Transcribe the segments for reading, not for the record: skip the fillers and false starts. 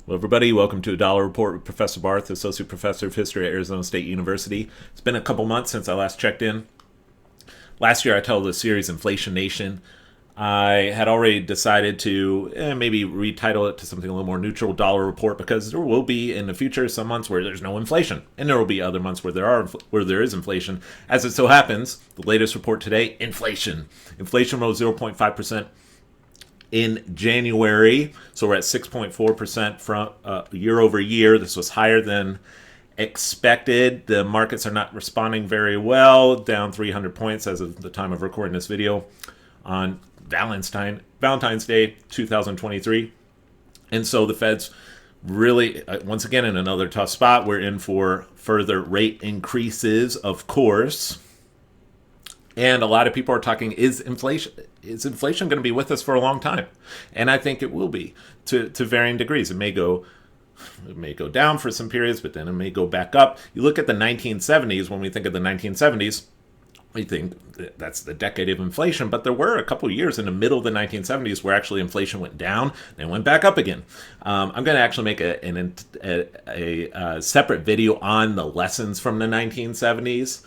Well, everybody, welcome to a Dollar Report with Professor Barth, Associate Professor of History at Arizona State University. It's been a couple months since I last checked in. Last year, I titled the series Inflation Nation. I had already decided to maybe retitle it to something a little more neutral, Dollar Report, because there will be in the future some months where there's no inflation, and there will be other months where there is inflation. As it so happens, the latest report today: inflation. Inflation rose 0.5% in January, so we're at 6.4% from year over year. This was higher than expected. The markets are not responding very well, down 300 points as of the time of recording this video on Valentine's Day 2023. And so the Fed's really, once again, in another tough spot. We're in for further rate increases, of course. And a lot of people are talking, is inflation going to be with us for a long time? And I think it will be to varying degrees. It may go down for some periods, but then it may go back up. You look at the 1970s. When we think of the 1970s, we think that's the decade of inflation. But there were a couple of years in the middle of the 1970s where actually inflation went down and went back up again. I'm going to actually make a separate video on the lessons from the 1970s.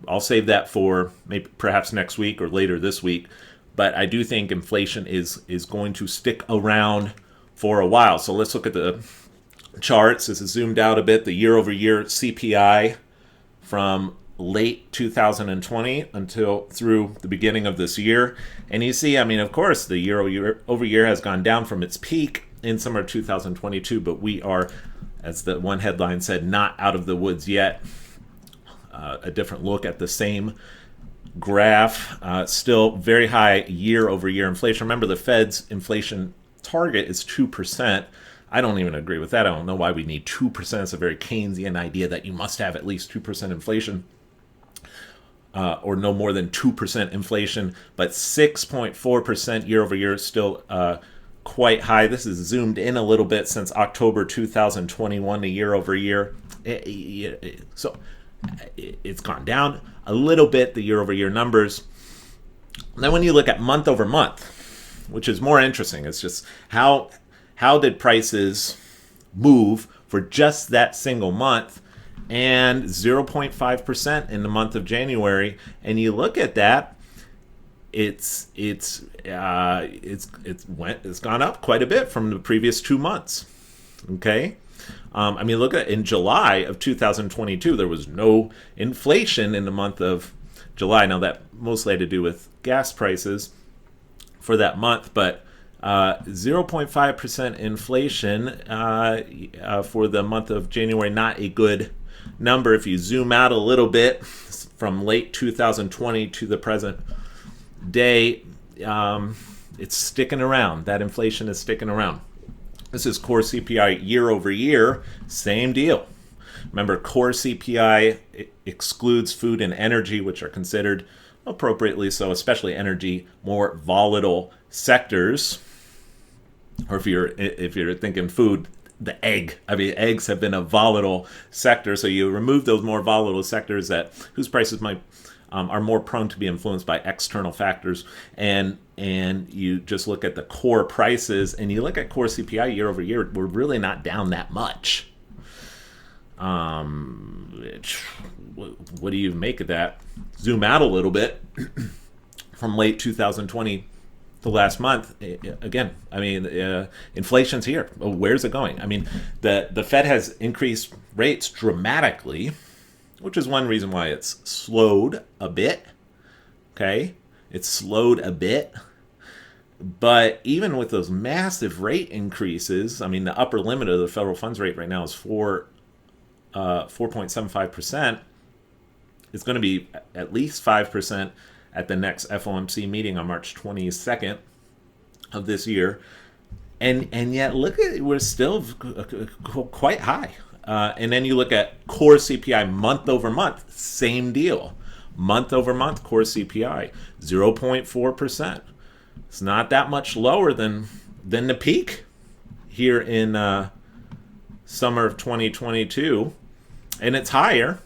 I'll save that for maybe perhaps next week or later this week. But I do think inflation is going to stick around for a while. So let's look at the charts. This is zoomed out a bit. The year-over-year CPI from late 2020 until through the beginning of this year. And you see, of course, the year-over-year has gone down from its peak in summer 2022. But we are, as the one headline said, not out of the woods yet. A different look at the same graph. Still very high year-over-year inflation. Remember, the Fed's inflation target is 2%. I don't even agree with that. I don't know why we need 2%. It's a very Keynesian idea that you must have at least 2% inflation or no more than 2% inflation. But 6.4% year-over-year is still quite high. This is zoomed in a little bit since October 2021, the year-over-year. So it's gone down a little bit, the year-over-year numbers. Then when you look at month over month, which is more interesting, it's just how did prices move for just that single month, and 0.5% in the month of January. And you look at that, it's gone up quite a bit from the previous 2 months. Okay. Look at in July of 2022, there was no inflation in the month of July. Now, that mostly had to do with gas prices for that month, but 0.5% inflation for the month of January, not a good number. If you zoom out a little bit from late 2020 to the present day, it's sticking around. That inflation is sticking around. This is core CPI year over year, same deal. Remember, core CPI excludes food and energy, which are considered appropriately so, especially energy, more volatile sectors. Or if you're thinking food, the egg. Eggs have been a volatile sector, so you remove those more volatile sectors whose prices are more prone to be influenced by external factors, and you just look at the core prices, and you look at core CPI year over year, we're really not down that much. What do you make of that? Zoom out a little bit from late 2020 to last month. Again, inflation's here. Where's it going? The Fed has increased rates dramatically, which is one reason why it's slowed a bit. Okay? It's slowed a bit. But even with those massive rate increases, the upper limit of the federal funds rate right now is 4.75%. It's going to be at least 5% at the next FOMC meeting on March 22nd of this year. And yet, look at it, we're still quite high. And then you look at core CPI month over month, same deal. Month over month, core CPI, 0.4%. It's not that much lower than the peak here in summer of 2022. And it's higher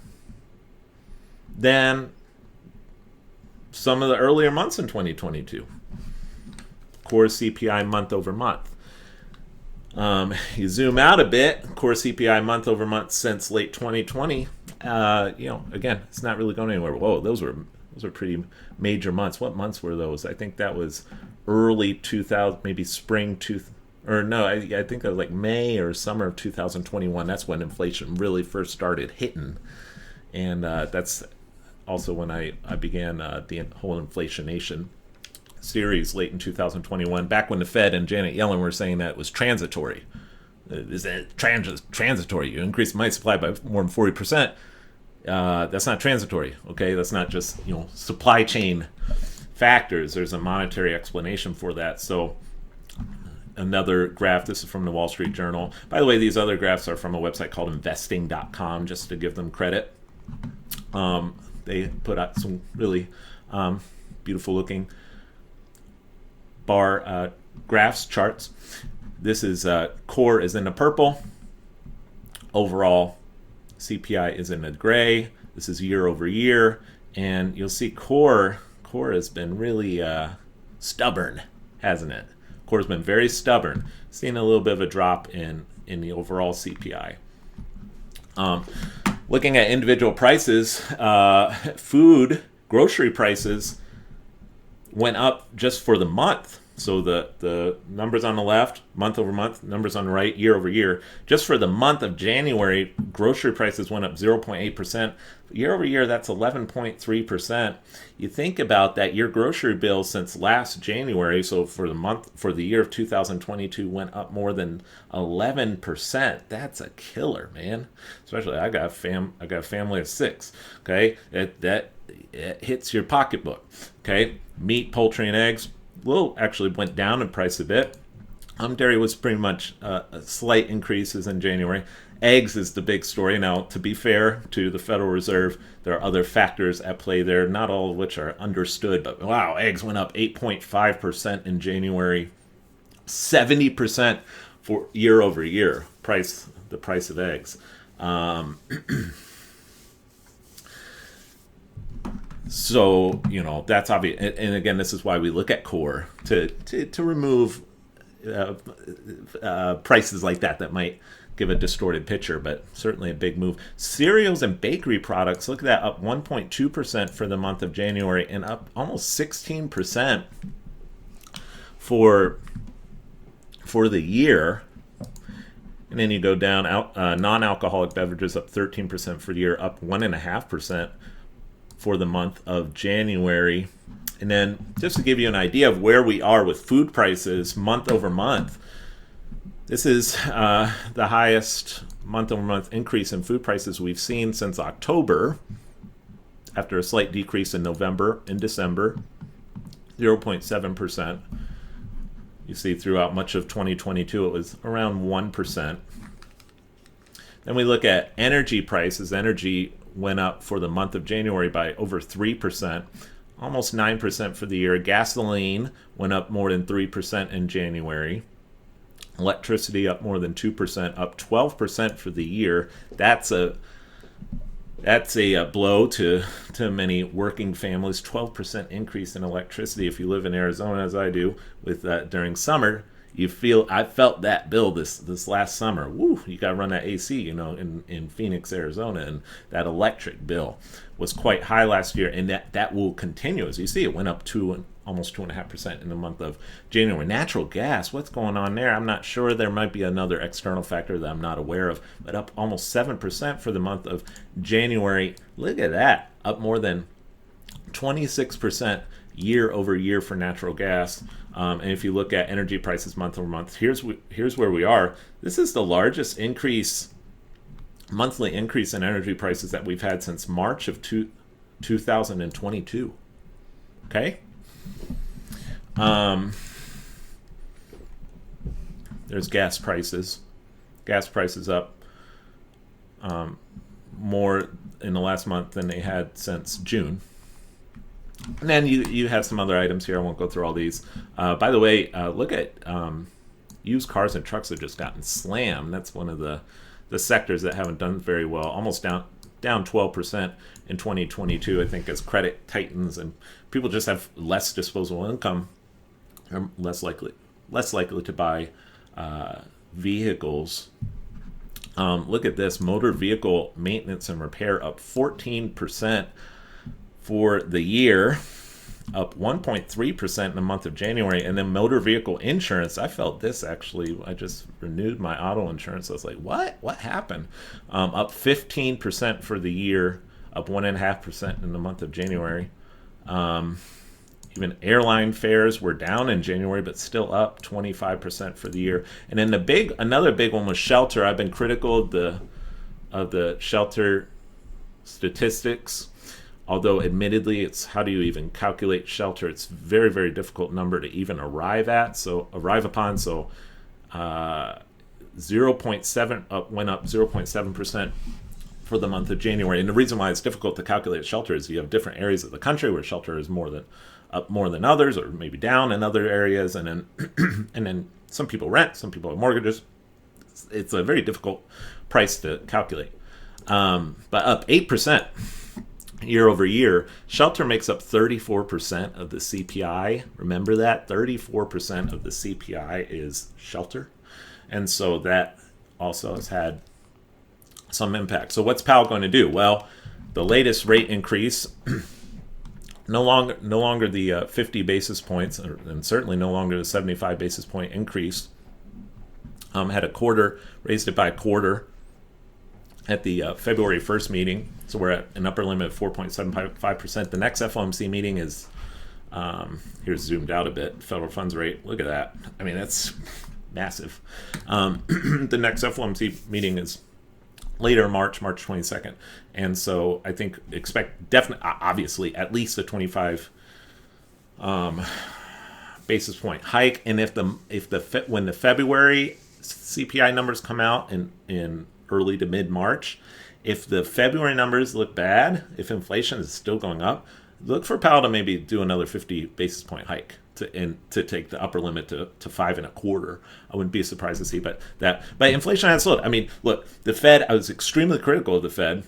than some of the earlier months in 2022. Core CPI month over month. You zoom out a bit, core CPI month over month since late 2020. Again, it's not really going anywhere. Whoa, those are pretty major months. What months were those? I think that was early 2000, maybe spring or no, I think that was like May or summer of 2021. That's when inflation really first started hitting, and that's also when I began the whole Inflationation series late in 2021, back when the Fed and Janet Yellen were saying that it was transitory. Is it transitory? You increase money supply by more than 40%. That's not transitory, okay? That's not just supply chain factors. There's a monetary explanation for that. So another graph, this is from the Wall Street Journal. By the way, these other graphs are from a website called investing.com, just to give them credit. They put out some really beautiful looking bar graphs, charts. This is core is in the purple. Overall CPI is in the gray. This is year over year, and you'll see core has been really stubborn, hasn't it? Core's been very stubborn. Seeing a little bit of a drop in the overall CPI. Looking at individual prices, food, grocery prices went up just for the month. So the numbers on the left, month over month, numbers on the right, year over year. Just for the month of January, grocery prices went up 0.8%. Year over year, that's 11.3%. You think about that, your grocery bill since last January, so for the year of 2022, went up more than 11%. That's a killer, man. Especially I got a family of 6. Okay, it hits your pocketbook. Okay, meat, poultry, and eggs actually went down in price a bit. Dairy was pretty much slight increases in January. Eggs is the big story. Now, to be fair to the Federal Reserve, there are other factors at play there, not all of which are understood. But wow, eggs went up 8.5% in January, 70% for year over year. The price of eggs. So, that's obvious. And again, this is why we look at core to remove prices like that might give a distorted picture, but certainly a big move. Cereals and bakery products, look at that, up 1.2% for the month of January and up almost 16% for the year. And then you go down, non-alcoholic beverages up 13% for the year, up 1.5% for the month of January. And then just to give you an idea of where we are with food prices month over month, this is the highest month over month increase in food prices we've seen since October, after a slight decrease in November and December, 0.7%. You see throughout much of 2022 it was around 1%. Then we look at energy prices. Energy went up for the month of January by over 3%, almost 9% for the year. Gasoline went up more than 3% in January. Electricity up more than 2%, up 12% for the year. That's a blow to many working families. 12% increase in electricity. If you live in Arizona, as I do, with during summer, I felt that bill this last summer. Woo! You got to run that AC, in Phoenix, Arizona, and that electric bill was quite high last year, and that will continue. As you see, it went up almost 2.5% in the month of January. Natural gas, what's going on there? I'm not sure. There might be another external factor that I'm not aware of, but up almost 7% for the month of January. Look at that, up more than 26% year over year for natural gas. And if you look at energy prices month over month, here's where we are. This is the largest monthly increase in energy prices that we've had since March of 2022. Okay? There's gas prices. Gas prices up more in the last month than they had since June. And then you have some other items here. I won't go through all these. By the way, look at used cars and trucks have just gotten slammed. That's one of the sectors that haven't done very well. Almost down 12% in 2022, I think, as credit tightens and people just have less disposable income, are less likely to buy vehicles. Look at this, motor vehicle maintenance and repair up 14% for the year, up 1.3% in the month of January. And then motor vehicle insurance, I felt this actually. I just renewed my auto insurance. I was like, what happened? Up 15% for the year, up 1.5% in the month of January. Even airline fares were down in January, but still up 25% for the year. And then another big one was shelter. I've been critical of the shelter statistics. Although admittedly, it's how do you even calculate shelter? It's very, very difficult number to even arrive upon. So 0.7 went up 0.7% for the month of January. And the reason why it's difficult to calculate shelter is you have different areas of the country where shelter is up more than others, or maybe down in other areas, and then and then some people rent, some people have mortgages. It's a very difficult price to calculate. But up 8% year over year. Shelter makes up 34% of the CPI. Remember that 34% of the CPI is shelter, and so that also has had some impact. So what's Powell going to do? Well, the latest rate increase, no longer the 50 basis points, and certainly no longer the 75 basis point increase. Had raised it by a quarter at the February 1st meeting. So we're at an upper limit of 4.75%. The next FOMC meeting is, here's zoomed out a bit, federal funds rate. Look at that. I mean, that's massive. The next FOMC meeting is later March 22nd. And so I think expect obviously at least a 25 basis point hike. And when the February CPI numbers come out in early to mid-March, if the February numbers look bad, if inflation is still going up, look for Powell to maybe do another 50 basis point hike to take the upper limit to 5.25. I wouldn't be surprised to see, but inflation has slowed. I mean, look, the Fed. I was extremely critical of the Fed.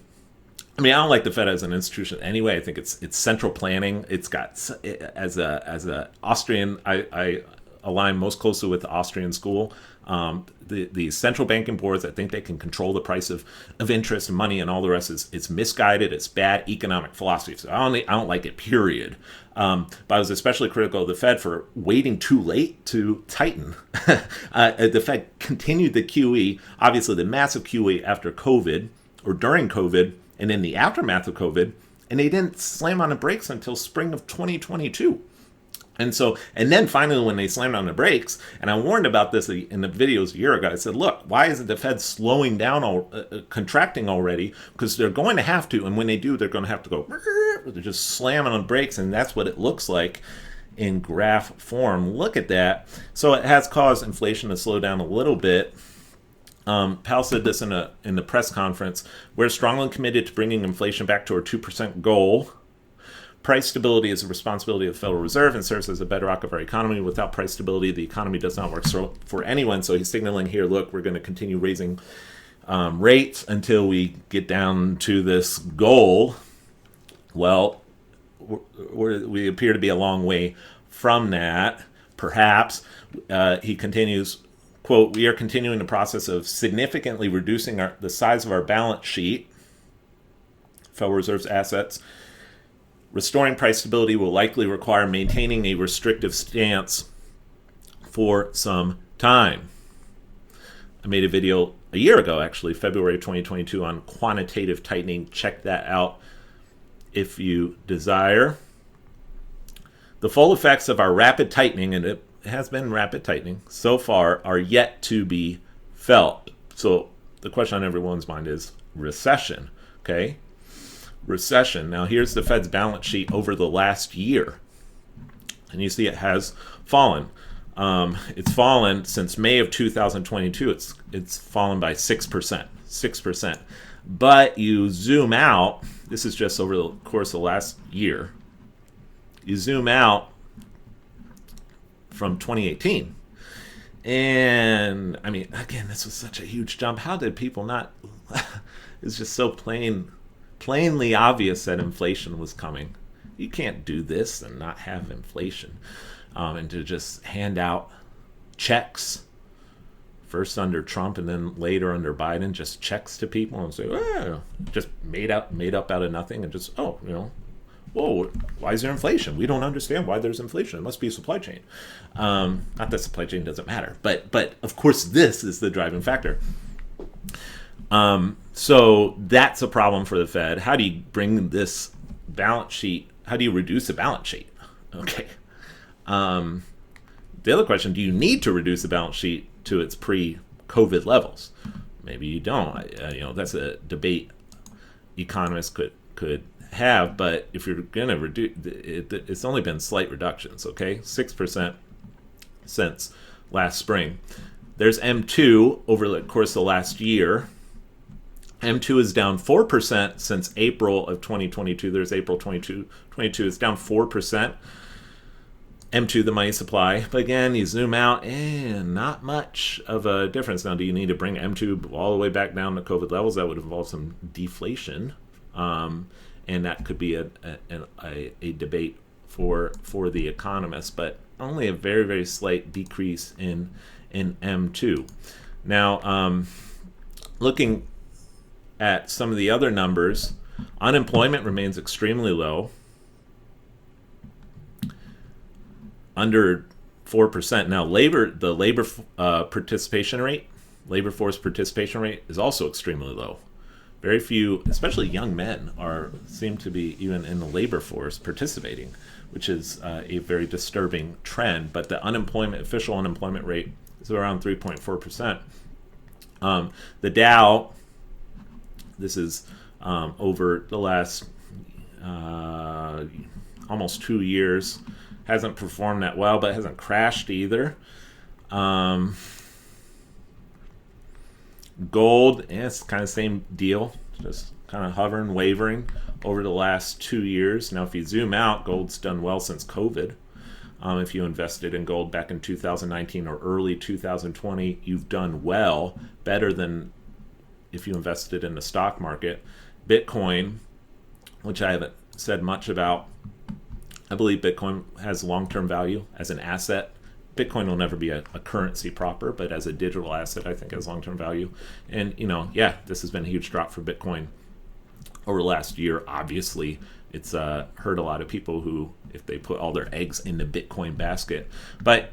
I mean, I don't like the Fed as an institution anyway. I think it's central planning. It's got as a Austrian. I align most closely with the Austrian school. The central banking boards, I think they can control the price of interest and money and all the rest. It's misguided. It's bad economic philosophy. So I don't like it, period. But I was especially critical of the Fed for waiting too late to tighten. The Fed continued the QE, obviously the massive QE after COVID or during COVID and in the aftermath of COVID, and they didn't slam on the brakes until spring of 2022. And then finally, when they slammed on the brakes, and I warned about this in the videos a year ago, I said, look, why isn't the Fed slowing down, contracting already? Because they're going to have to, and when they do, they're going to have to go, they're just slamming on brakes, and that's what it looks like in graph form. Look at that. So it has caused inflation to slow down a little bit. Powell said this in the press conference. We're strongly committed to bringing inflation back to our 2% goal. Price stability is a responsibility of the Federal Reserve and serves as a bedrock of our economy. Without price stability, the economy does not work for anyone. So he's signaling here, look, we're going to continue raising rates until we get down to this goal. Well, we appear to be a long way from that, perhaps. He continues, quote, we are continuing the process of significantly reducing the size of our balance sheet, Federal Reserve's assets. Restoring price stability will likely require maintaining a restrictive stance for some time. I made a video a year ago, actually, February 2022, on quantitative tightening. Check that out if you desire. The full effects of our rapid tightening, and it has been rapid tightening so far, are yet to be felt. So the question on everyone's mind is recession, okay? Recession. Now here's the Fed's balance sheet over the last year, and you see it has fallen. It's fallen since May of 2022. It's fallen by 6%. But you zoom out. This is just over the course of the last year. You zoom out from 2018, and I mean, again, this was such a huge jump. How did people not? It's just so plainly obvious that inflation was coming. You can't do this and not have inflation, and to just hand out checks first under Trump and then later under Biden, just checks to people and say, just made up out of nothing, and just, whoa, why is there inflation? We don't understand why there's inflation. It must be a supply chain. Not that supply chain doesn't matter, but of course this is the driving factor. So that's a problem for the Fed. How do you bring this balance sheet? How do you reduce the balance sheet? Okay. The other question, do you need to reduce the balance sheet to its pre-COVID levels? Maybe you don't. That's a debate economists could have, but if you're going to reduce it's only been slight reductions, okay? 6% since last spring. There's M2 over the course of the last year. M2 is down 4% since April of 2022. There's April 2022. It's down 4%. M2, the money supply. But again, you zoom out, and not much of a difference. Now, do you need to bring M2 all the way back down to COVID levels? That would involve some deflation. And that could be a debate for the economists, but only a very, very slight decrease in M2. Now, looking at some of the other numbers, unemployment remains extremely low, under 4%. Now, the labor participation rate, labor force participation rate, is also extremely low. Very few, especially young men, seem to be even in the labor force participating, which is a very disturbing trend. But the official unemployment rate is around 3.4%. The Dow, this is over the last almost 2 years, hasn't performed that well, but hasn't crashed either. Gold, it's kind of same deal, just kind of hovering, wavering over the last 2 years. Now, if you zoom out, gold's done well since COVID. If you invested in gold back in 2019 or early 2020, you've done well, better than if you invested in the stock market. Bitcoin, which I haven't said much about, I believe Bitcoin has long-term value as an asset. Bitcoin will never be a currency proper, but as a digital asset, I think has long-term value. And, this has been a huge drop for Bitcoin over the last year. Obviously, it's hurt a lot of people who, if they put all their eggs in the Bitcoin basket. But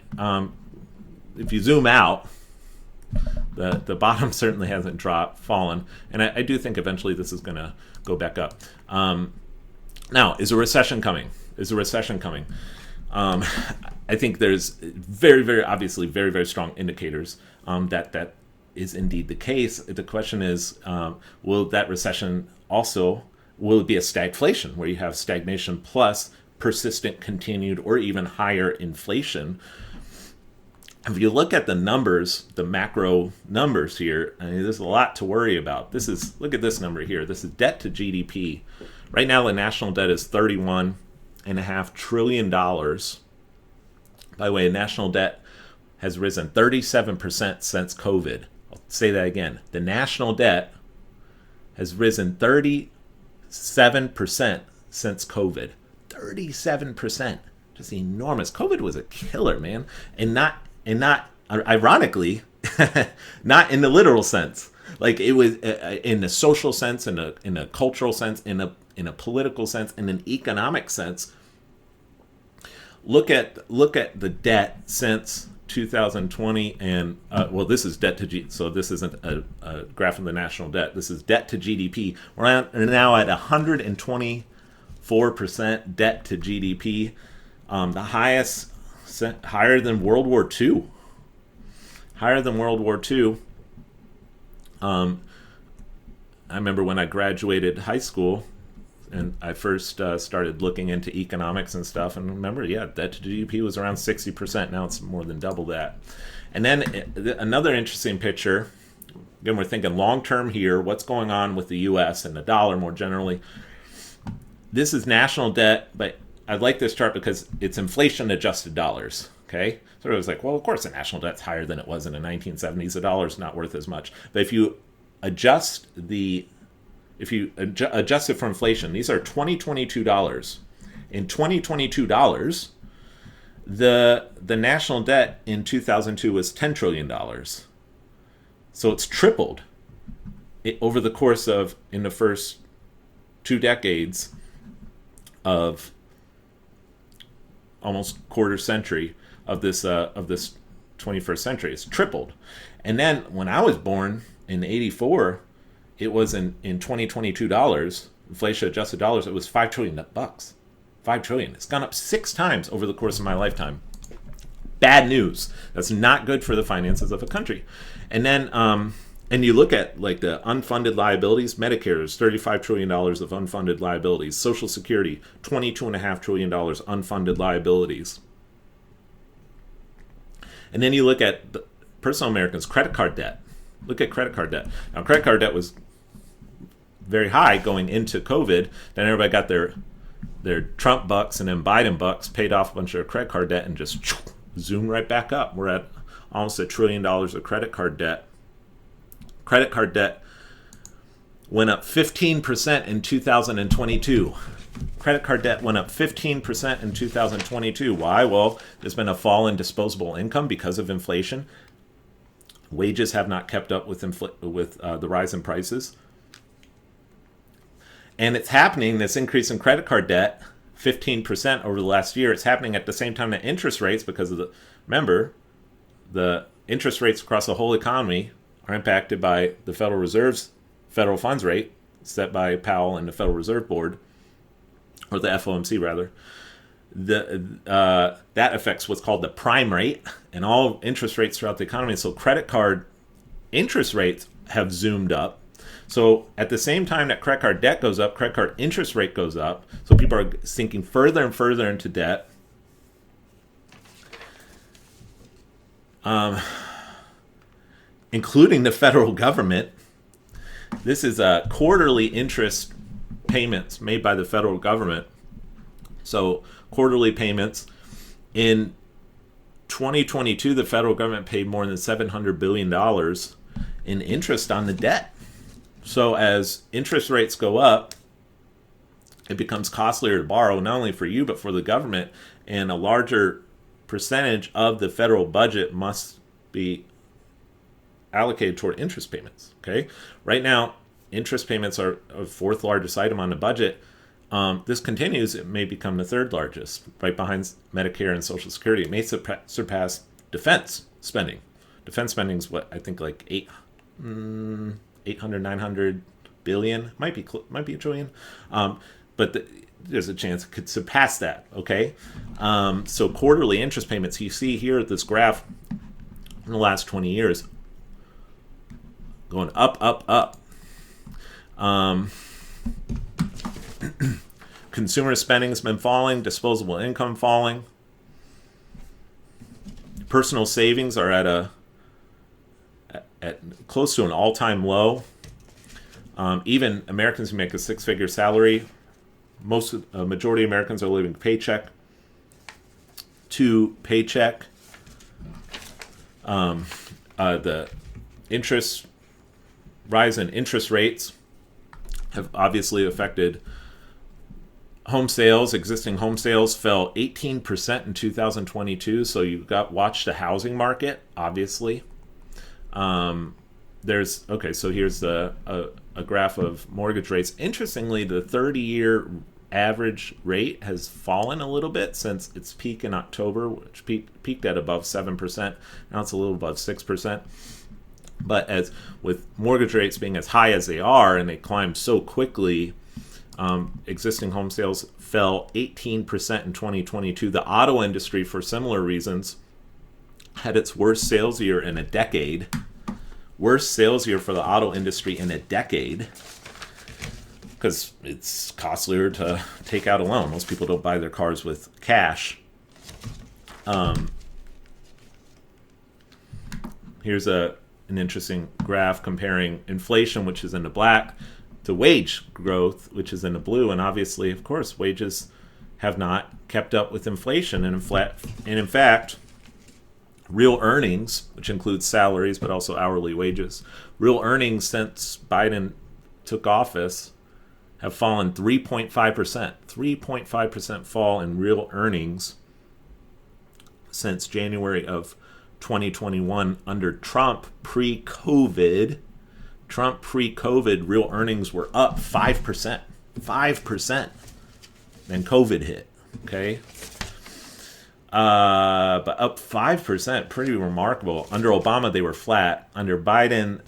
if you zoom out, the bottom certainly hasn't fallen. And I do think eventually this is going to go back up. Now, is a recession coming? I think there's very, very obviously very, very strong indicators that is indeed the case. The question is, will that recession will it be a stagflation, where you have stagnation plus persistent, continued, or even higher inflation? If you look at the numbers, the macro numbers here, there's a lot to worry about. Look at this number here. This is debt to GDP. Right now, the national debt is $31.5 trillion. By the way, national debt has risen 37% since COVID. I'll say that again. The national debt has risen 37% since COVID. 37%. Just enormous. COVID was a killer, man. And not ironically, not in the literal sense. Like, it was in a social sense, in a cultural sense, in a political sense, in an economic sense. Look at the debt since 2020, and this is debt to GDP. So this isn't a graph of the national debt. This is debt to GDP. We're now at 124% debt to GDP, the highest, higher than World War II. Higher than World War II. I remember when I graduated high school, and I first started looking into economics and stuff, and remember, debt to GDP was around 60%. Now it's more than double that. And then another interesting picture, again, we're thinking long-term here, what's going on with the U.S. and the dollar more generally. This is national debt, but I like this chart because it's inflation-adjusted dollars, okay? So it was like, well, of course the national debt's higher than it was in the 1970s. The dollar's not worth as much. But if you adjust it for inflation, these are 2022 dollars. In 2022 dollars, the national debt in 2002 was $10 trillion. So it's tripled over the course of, in the first 2 decades of almost quarter century of this 21st century. It's tripled. And then when I was born in '84, it was in 2022 dollars, inflation adjusted dollars, it was $5 trillion bucks. 5 trillion. It's gone up 6 times over the course of my lifetime. Bad news. That's not good for the finances of a country. And then and you look at like the unfunded liabilities. Medicare is $35 trillion of unfunded liabilities. Social Security, $22.5 trillion unfunded liabilities. And then you look at the personal Americans' credit card debt. Look at credit card debt. Now, credit card debt was very high going into COVID. Then everybody got their Trump bucks and then Biden bucks, paid off a bunch of credit card debt, and just zoomed right back up. We're at almost $1 trillion of credit card debt. Credit card debt went up 15% in 2022. Credit card debt went up 15% in 2022. Why? Well, there's been a fall in disposable income because of inflation. Wages have not kept up with the rise in prices. And it's happening, this increase in credit card debt, 15% over the last year. It's happening at the same time that interest rates, because of remember, the interest rates across the whole economy are impacted by the Federal Reserve's federal funds rate, set by Powell and the Federal Reserve Board, or the FOMC rather. That affects what's called the prime rate and all interest rates throughout the economy. So credit card interest rates have zoomed up. So at the same time that credit card debt goes up, credit card interest rate goes up. So people are sinking further and further into debt. Including the federal government. This is quarterly interest payments made by the federal government. So quarterly payments. In 2022, the federal government paid more than $700 billion in interest on the debt. So as interest rates go up, it becomes costlier to borrow, not only for you, but for the government. And a larger percentage of the federal budget must be allocated toward interest payments. Okay, right now, interest payments are a 4th largest item on the budget. This continues, it may become the 3rd largest, right behind Medicare and Social Security. It may surpass defense spending. Defense spending is what I think like 900 billion, might be a trillion, but there's a chance it could surpass that. Okay, so quarterly interest payments, you see here at this graph in the last 20 years, going up, up, up. Consumer spending has been falling, disposable income falling. Personal savings are at close to an all-time low. Even Americans who make a 6-figure salary, majority of Americans are living paycheck to paycheck. The rise in interest rates have obviously affected home sales. Existing home sales fell 18% in 2022. So you watch the housing market, obviously. So here's a graph of mortgage rates. Interestingly, the 30-year average rate has fallen a little bit since its peak in October, which peaked at above 7%. Now it's a little above 6%. But as with mortgage rates being as high as they are, and they climbed so quickly, existing home sales fell 18% in 2022. The auto industry, for similar reasons, had its worst sales year in a decade. Worst sales year for the auto industry in a decade, because it's costlier to take out a loan. Most people don't buy their cars with cash. Here's an interesting graph comparing inflation, which is in the black, to wage growth, which is in the blue. And obviously, of course, wages have not kept up with inflation. And in fact, real earnings, which includes salaries but also hourly wages, real earnings since Biden took office have fallen 3.5%. 3.5% fall in real earnings since January of 2021 under Trump pre-COVID. Trump pre-COVID real earnings were up 5%. 5%. Then COVID hit. Okay. But up 5%, pretty remarkable. Under Obama, they were flat. Under Biden,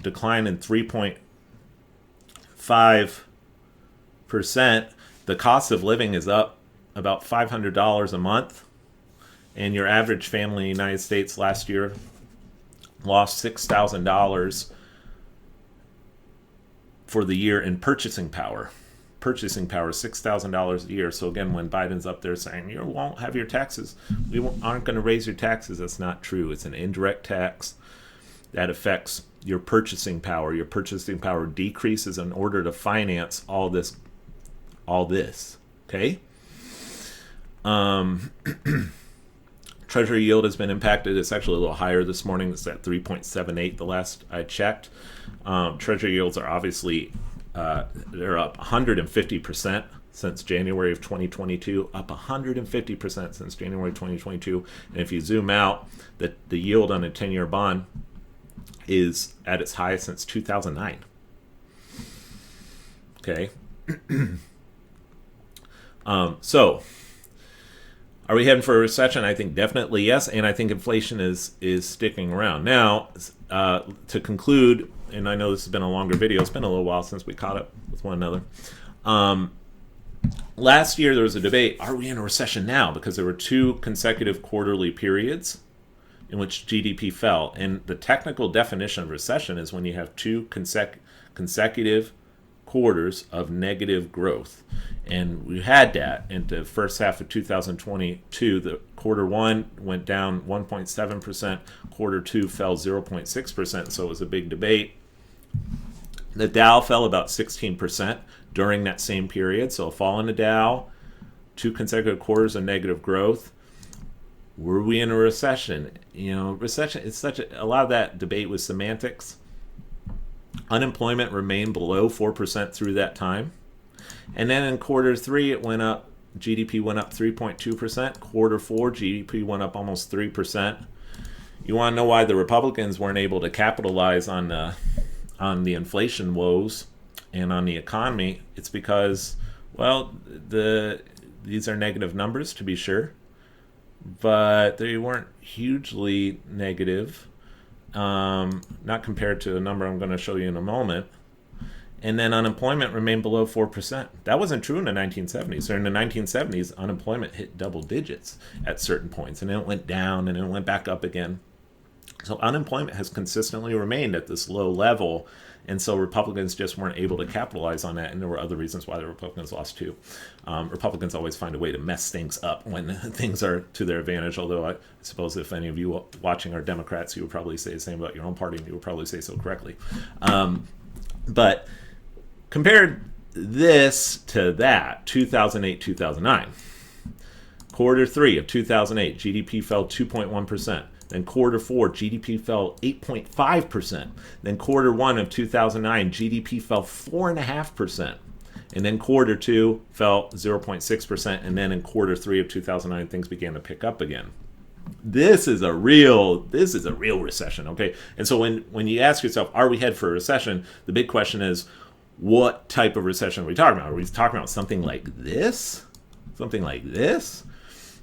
decline in 3.5%. The cost of living is up about $500 a month. And your average family in the United States last year lost $6,000 for the year in purchasing power. Purchasing power, $6,000 a year. So again, when Biden's up there saying you won't have your taxes, we aren't going to raise your taxes, that's not true. It's an indirect tax that affects your purchasing power. Your purchasing power decreases in order to finance all this. Okay. Treasury yield has been impacted. It's actually a little higher this morning. It's at 3.78 the last I checked. Treasury yields are obviously they're up 150% since January of 2022. Up 150% since January 2022. And if you zoom out, the yield on a 10-year bond is at its highest since 2009. Okay. So, are we heading for a recession? I think definitely yes, and I think inflation is sticking around. Now, to conclude, and I know this has been a longer video, it's been a little while since we caught up with one another. Last year there was a debate, are we in a recession now? Because there were 2 consecutive quarterly periods in which GDP fell. And the technical definition of recession is when you have 2 consecutive quarters of negative growth. And we had that in the first half of 2022. The quarter 1 went down 1.7%, quarter 2 fell 0.6%, so it was a big debate. The Dow fell about 16% during that same period, so a fall in the Dow, 2 consecutive quarters of negative growth. Were we in a recession? Recession, it's a lot of that debate was semantics. Unemployment remained below 4% through that time. And then in quarter 3, it went up. GDP went up 3.2%. Quarter 4, GDP went up almost 3%. You want to know why the Republicans weren't able to capitalize on the inflation woes and on the economy? It's because, well, these are negative numbers, to be sure, but they weren't hugely negative. Not compared to the number I'm going to show you in a moment. And then unemployment remained below 4%. That wasn't true in the 1970s. So in the 1970s, unemployment hit double digits at certain points, and then it went down, and then it went back up again. So unemployment has consistently remained at this low level, and so Republicans just weren't able to capitalize on that, and there were other reasons why the Republicans lost too. Republicans always find a way to mess things up when things are to their advantage, although I suppose if any of you watching are Democrats, you would probably say the same about your own party, and you would probably say so correctly. But compared this to that, 2008, 2009. Quarter 3 of 2008, GDP fell 2.1%. Then quarter 4, GDP fell 8.5%. Then quarter 1 of 2009, GDP fell 4.5%. And then quarter 2 fell 0.6%. And then in quarter 3 of 2009, things began to pick up again. This is a real recession, okay? And so when you ask yourself, are we headed for a recession? The big question is, what type of recession are we talking about? Are we talking about something like this? Something like this?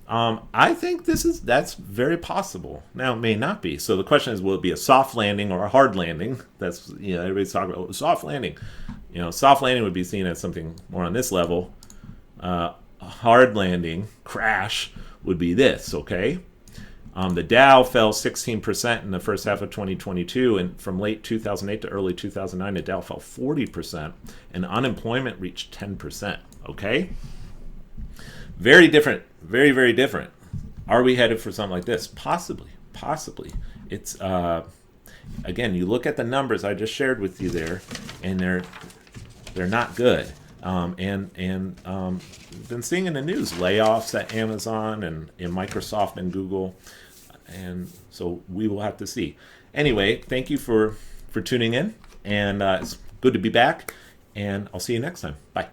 I think that's very possible. Now, it may not be. So the question is, will it be a soft landing or a hard landing? That's, everybody's talking about soft landing. Soft landing would be seen as something more on this level. A hard landing, crash, would be this, okay? The Dow fell 16% in the first half of 2022, and from late 2008 to early 2009, the Dow fell 40%, and unemployment reached 10%, okay? Very different, very, very different. Are we headed for something like this? Possibly. It's, again, you look at the numbers I just shared with you there, and they're not good. We've been seeing in the news layoffs at Amazon and in Microsoft and Google, and so we will have to see. Anyway, thank you for tuning in, and it's good to be back, and I'll see you next time. Bye.